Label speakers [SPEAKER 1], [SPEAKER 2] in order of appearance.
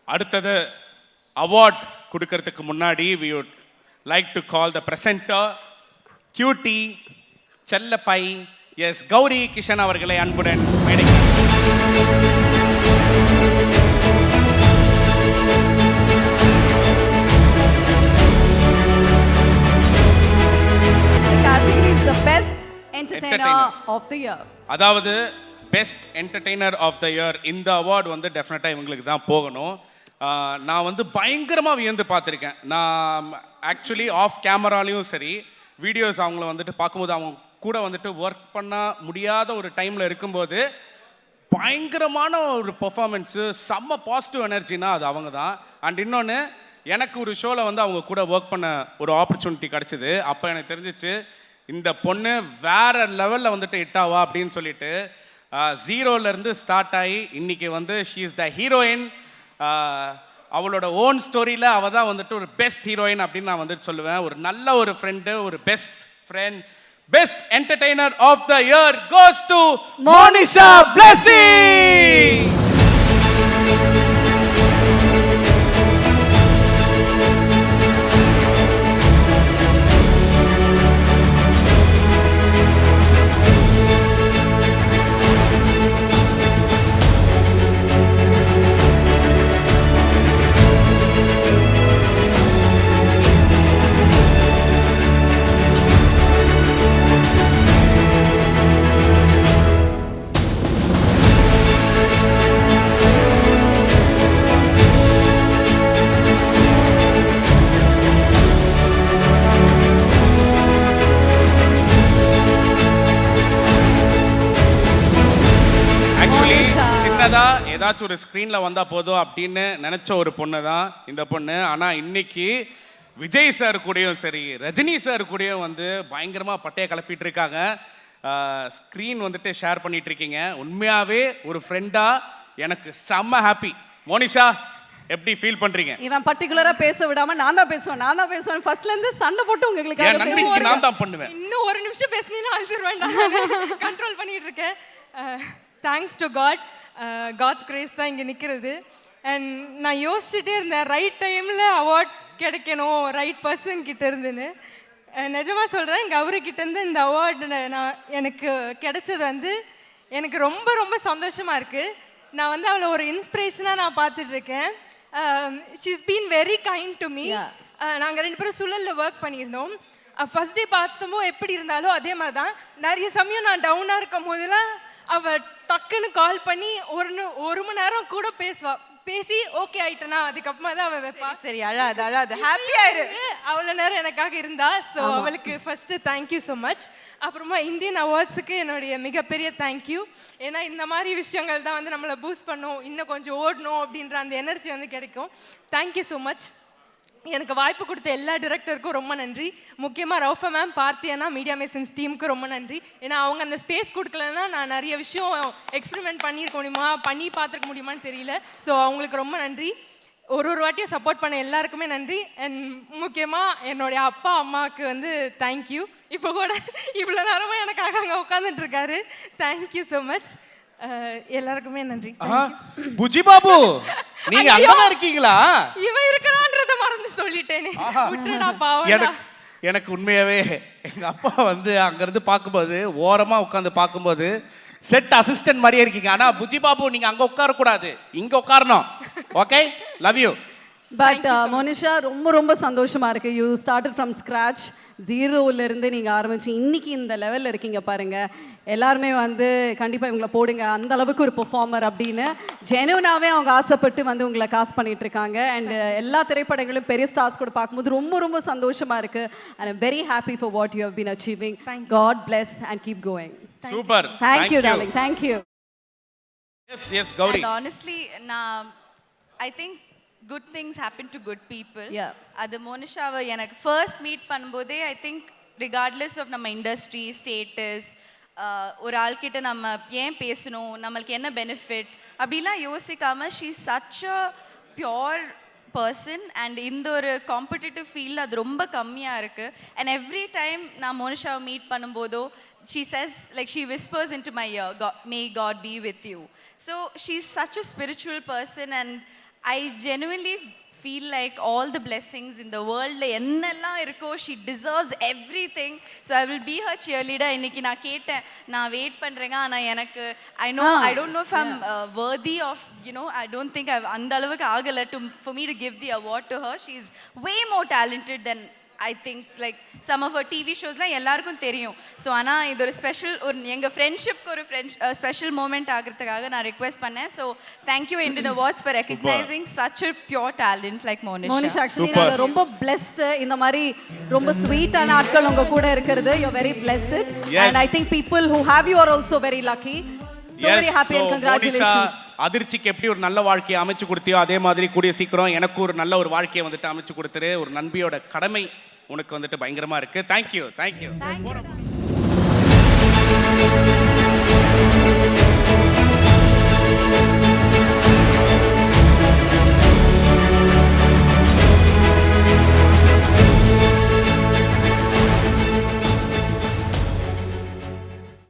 [SPEAKER 1] அடுத்தது அவார்ட் கொடுக்கறதுக்கு முன்னாடி we would like to call the presenter cutie செல்லப்பை எஸ் கௌரி கிஷன் அவர்களை அன்புடன் மேடைக்கு
[SPEAKER 2] category is the best entertainer of the year.
[SPEAKER 1] அதாவது best entertainer of the year இந்த அவார்டு வந்து டெஃபினட்டாக இவங்களுக்கு தான் போகணும். நான் வந்து பயங்கரமாக வியந்து பார்த்துருக்கேன். நான் ஆக்சுவலி ஆஃப் கேமராலையும் சரி வீடியோஸ் அவங்கள வந்துட்டு பார்க்கும்போது அவங்க கூட வந்துட்டு ஒர்க் பண்ண முடியாத ஒரு டைமில் இருக்கும்போது பயங்கரமான ஒரு பெர்ஃபார்மன்ஸு, செம்ம பாசிட்டிவ் எனர்ஜினா அது அவங்க தான். அண்ட் இன்னொன்று, எனக்கு ஒரு ஷோவில் வந்து அவங்க கூட ஒர்க் பண்ண ஒரு ஆப்பர்ச்சுனிட்டி கிடச்சிது. அப்போ எனக்கு தெரிஞ்சிச்சு இந்த பொண்ணு வேற லெவலில் வந்துட்டு ஹிட்டாவா அப்படின்னு சொல்லிட்டு ஜீரோலேருந்து ஸ்டார்ட் ஆகி இன்னைக்கு வந்து ஷீ இஸ் த ஹீரோயின். அவளோட ஓன் ஸ்டோரியில் அவள் தான் வந்துட்டு ஒரு பெஸ்ட் ஹீரோயின் அப்படின்னு நான் வந்துட்டு சொல்லுவேன். ஒரு நல்ல ஒரு ஃப்ரெண்டு, ஒரு best friend. Best entertainer of the year goes to Monisha Blessing. ஏதாச்சும் ஒரு ஸ்க்ரீனில் வந்தால் போதும் அப்படின்னு நினச்ச ஒரு பொண்ணு தான் இந்த பொண்ணு. ஆனால் இன்னைக்கு விஜய் சார் கூடயும் சரி ரஜினி சார் கூடயும் வந்து பயங்கரமாக பட்டையை கிளப்பிட்டு இருக்காங்க. ஸ்க்ரீன் வந்துட்டு ஷேர் பண்ணிட்டு இருக்கீங்க. உண்மையாகவே ஒரு ஃப்ரெண்டாக எனக்கு செம்ம ஹாப்பி. மோனிஷா எப்படி ஃபீல் பண்றீங்க?
[SPEAKER 2] இவன் பர்టిక్యులரா பேச விடாம நான் தான் பேசுவேன். ஃபர்ஸ்ட்ல இருந்து சண்டை போட்டு உங்களுக்கு
[SPEAKER 1] நம்பிக்கை நான் தான் பண்ணுவேன்.
[SPEAKER 3] இன்னும் ஒரு நிமிஷம் பேசினீனா அழுதுருவேன். கண்ட்ரோல் பண்ணிட்டு இருக்கேன். Thanks to God. God's grace தான் இங்கே நிற்கிறது. அண்ட் நான் யோசிச்சுட்டே இருந்தேன் ரைட் டைமில் அவார்ட் கிடைக்கணும் ரைட் பர்சன் கிட்ட இருந்துன்னு. நிஜமாக சொல்கிறேன், கௌரி கிட்டேருந்து இந்த அவார்டு நான் எனக்கு கிடைச்சது வந்து எனக்கு ரொம்ப ரொம்ப சந்தோஷமாக இருக்குது. நான் வந்து அவளை ஒரு இன்ஸ்பிரேஷனாக நான் பார்த்துட்ருக்கேன். She's been very kind to me. நாங்கள் 2 பேரும் சுழலில் ஒர்க் பண்ணியிருந்தோம். ஃபர்ஸ்ட் டே பார்த்தோமோ எப்படி இருந்தாலும் அதே மாதிரி தான். நிறைய சமயம் நான் டவுனாக இருக்கும் போதெல்லாம் அவள் டக்குன்னு கால் பண்ணி ஒரு மணி நேரம் கூட பேசி ஓகே ஆயிட்டனா அதுக்கப்புறமா தான் அவள் வைப்பா. சரி அழாது ஹாப்பியா இரு. அவ்வளோ நேரம் எனக்காக இருந்தா. ஸோ அவளுக்கு ஃபர்ஸ்ட் தேங்க்யூ ஸோ மச். அப்புறமா இந்தியன் அவார்ட்ஸுக்கு என்னுடைய மிகப்பெரிய தேங்க்யூ. ஏன்னா இந்த மாதிரி விஷயங்கள் தான் வந்து நம்மளை பூஸ்ட் பண்ணும், இன்னும் கொஞ்சம் ஓடணும் அப்படின்ற அந்த எனர்ஜி வந்து கிடைக்கும். Thank you so much. எனக்கு வாய்ப்பு கொடுத்த எல்லா டிரெக்டருக்கும் ரொம்ப நன்றி. முக்கியமாக ரவுஃபா மேம், பார்த்தியனா, மீடியா மேசன்ஸ் டீமுக்கு ரொம்ப நன்றி. ஏன்னா அவங்க அந்த ஸ்பேஸ் கொடுக்கலன்னா நான் நிறைய விஷயம் எக்ஸ்பெரிமெண்ட் பண்ணியிருக்க முடியுமா, பண்ணி பார்த்துருக்க முடியுமான்னு தெரியல. ஸோ அவங்களுக்கு ரொம்ப நன்றி. ஒரு வாட்டியும் சப்போர்ட் பண்ண எல்லாருக்குமே நன்றி. அண்ட் முக்கியமாக என்னுடைய அப்பா அம்மாவுக்கு வந்து தேங்க்யூ. இப்போ கூட இவ்வளோ நேரமாக எனக்காக அங்கே உட்காந்துட்டு இருக்காரு. Thank you so much. எல்லாருக்குமே நன்றி.
[SPEAKER 1] புஜி பாபு நீங்க அங்கதான் இருக்கீங்களா?
[SPEAKER 3] இவன் இருக்கறான்றத மறந்து சொல்லிட்டேனே. விட்டுடா பாவம்.
[SPEAKER 1] எனக்கு உண்மையாவே எங்க அப்பா வந்து அங்க இருந்து பாக்கும்போது ஓரமா உட்கார்ந்து பாக்கும்போது செட் அசிஸ்டன்ட் மாதிரியே இருக்கீங்க. ஆனா புஜி பாபு நீங்க அங்க உட்கார கூடாது, இங்க உட்காரணும். Okay, love you.
[SPEAKER 2] But Monisha ரொம்ப ரொம்ப சந்தோஷமா இருக்கு. யூ ஸ்டார்டட் ஃப்ரம் ஸ்க்ராட்ச், ஜீரோவிலேருந்து நீங்கள் ஆரம்பிச்சு இன்னைக்கு இந்த லெவலில் இருக்கீங்க பாருங்க. எல்லாருமே வந்து கண்டிப்பாக இவங்களை போடுங்க, அந்த அளவுக்கு ஒரு பெர்ஃபார்மர் அப்படின்னு ஜெனுவனாகவே அவங்க ஆசைப்பட்டு வந்து உங்களை காஸ்ட் பண்ணிட்டு இருக்காங்க. அண்ட் எல்லா திரைப்படங்களும் பெரிய ஸ்டார்ஸ் கூட பார்க்கும்போது ரொம்ப ரொம்ப சந்தோஷமா இருக்கு. And I'm very happy for what you have been achieving. God bless and keep going.
[SPEAKER 1] Super.
[SPEAKER 2] Thank you darling. Thank you.
[SPEAKER 1] Yes Gauri.
[SPEAKER 4] Honestly, I think good things happen to good people. அது மோனிஷாவை எனக்கு first meet பண்ணும்போதே I think regardless of நம்ம industry status, ஒரு ஆள்கிட்ட நம்ம ஏன் பேசணும், நம்மளுக்கு என்ன பெனிஃபிட் அப்படிலாம் யோசிக்காமல் she such a pure person. And இந்த ஒரு காம்படிட்டிவ் ஃபீல்டில் அது ரொம்ப கம்மியாக இருக்குது. அண்ட் எவ்ரி டைம் நான் மோனிஷாவை meet பண்ணும்போதோ she says, like she whispers into my ear, may God be with you. So she's such a spiritual person and I genuinely feel like all the blessings in the world என்னெல்லாம் இருக்கோ she deserves everything, so I will be her cheerleader. இன்னைக்கு நான் கேட்டேன், நான் wait பண்றேங்க, ஆனா எனக்கு I don't know if I'm worthy of, you know, I don't think I've அந்த அளவுக்கு ஆகல for me to give the award to her. She's way more talented than I think, like some of her TV shows-லாம் எல்லாருக்கும் தெரியும். So ஆனால் இது ஒரு special, ஒரு எங்கள் ஃப்ரெண்ட்ஷிப்க்கு ஒரு ஸ்பெஷல் மூமெண்ட் ஆகிறதுக்காக நான் ரெக்வெஸ்ட் பண்ணேன். So thank you Indian awards for recognising such a pure talent like
[SPEAKER 2] Monisha. Actually நாங்க ரொம்ப பிளெஸ்ட், இந்த மாதிரி ரொம்ப ஸ்வீட்டான ஆட்கள் உங்க கூட இருக்கிறது. You are very blessed and I think people who have you are also very lucky. So very happy and congratulations.
[SPEAKER 1] அதிர்ச்சிக்கு எப்படி ஒரு நல்ல வாழ்க்கையை அமைச்சு கொடுத்தியோ அதே மாதிரி கூடிய சீக்கிரம் எனக்கு ஒரு நல்ல ஒரு வாழ்க்கையை வந்துட்டு அமைச்சு கொடுத்துரு. ஒரு நண்பியோட கடமை உனக்கு வந்துட்டு பயங்கரமா இருக்கு. தேங்க்யூ.